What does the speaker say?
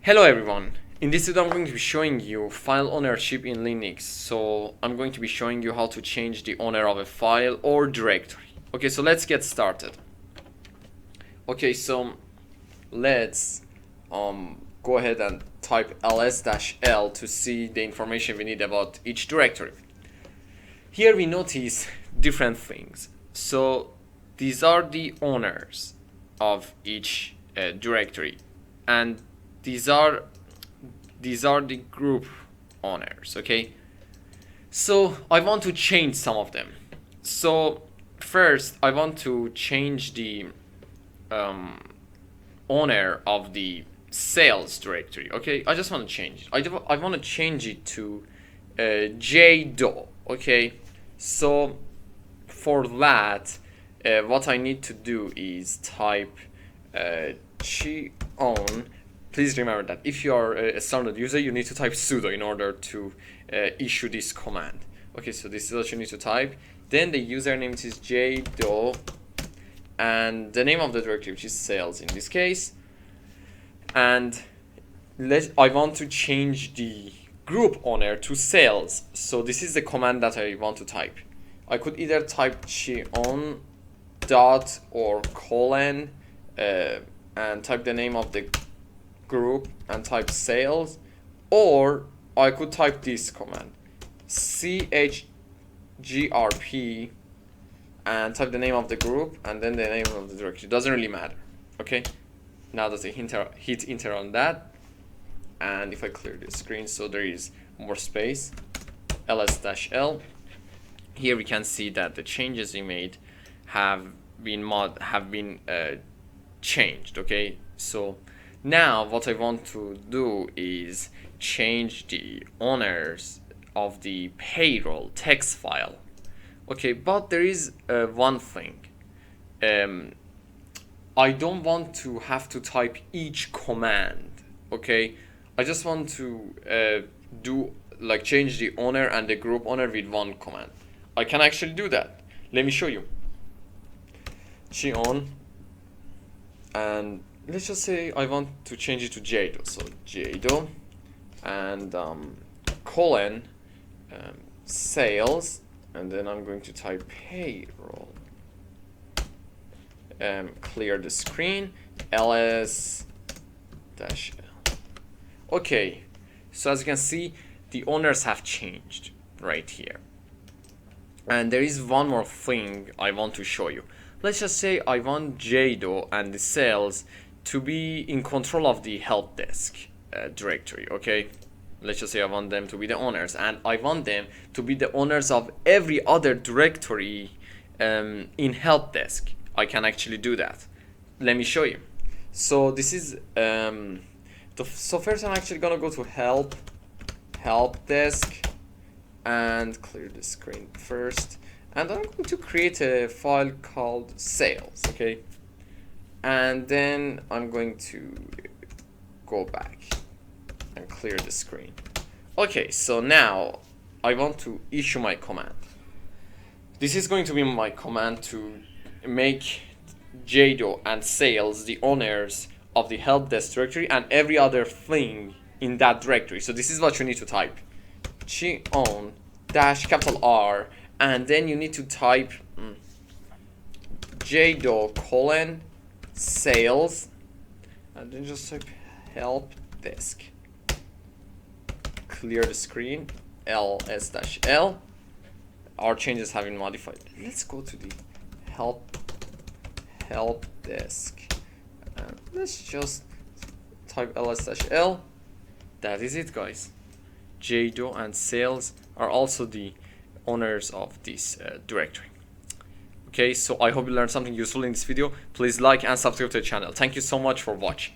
Hello everyone, in this video I'm going to be showing you file ownership in Linux. So I'm going to be showing you how to change the owner of a file or directory. Okay, so let's get started. Okay, so let's go ahead and type ls-l to see the information we need about each directory. Here we notice different things. So these are the owners of each directory, and these are the group owners. Okay, so I want to change some of them. So first I want to change the owner of the sales directory. Okay, I just want to change it. I want to change it to jdo. Okay, so for that what I need to do is type chown. Please remember that if you are a standard user, you need to type sudo in order to issue this command. Okay, so this is what you need to type. Then the username is jdo, and the name of the directory, which is sales in this case. And I want to change the group owner to sales. So this is the command that I want to type. I could either type chown dot or colon and type the name of the group and type sales, or I could type this command chgrp and type the name of the group and then the name of the directory. Doesn't really matter. Okay, now that I hit enter on that, and if I clear the screen so there is more space, ls-l, here we can see that the changes we made have been changed. Okay, so now what I want to do is change the owners of the payroll text file. Okay, but there is one thing. I don't want to have to type each command. Okay, I just want to change the owner and the group owner with one command. I can actually do that. Let me show you. Chown, and let's just say I want to change it to jdo. So jdo and colon sales, and then I'm going to type payroll. Clear the screen, ls-l. Okay, so as you can see, the owners have changed right here. And there is one more thing I want to show you. Let's just say I want jdo and the sales to be in control of the help desk directory. Okay, let's just say I want them to be the owners, and I want them to be the owners of every other directory in help desk. I can actually do that. Let me show you. So this is so first I'm actually gonna go to help desk and clear the screen first, and I'm going to create a file called sales. Okay, and then I'm going to go back and clear the screen. Okay, so now I want to issue my command. This is going to be my command to make jdo and sales the owners of the help desk directory and every other thing in that directory. So this is what you need to type: chown -R, and then you need to type jdo colon sales, and then just type help desk. Clear the screen, ls-l. Our changes have been modified. Let's go to the help desk, and let's just type ls-l. That is it, guys. jdo and sales are also the owners of this directory. Okay, so I hope you learned something useful in this video. Please like and subscribe to the channel. Thank you so much for watching.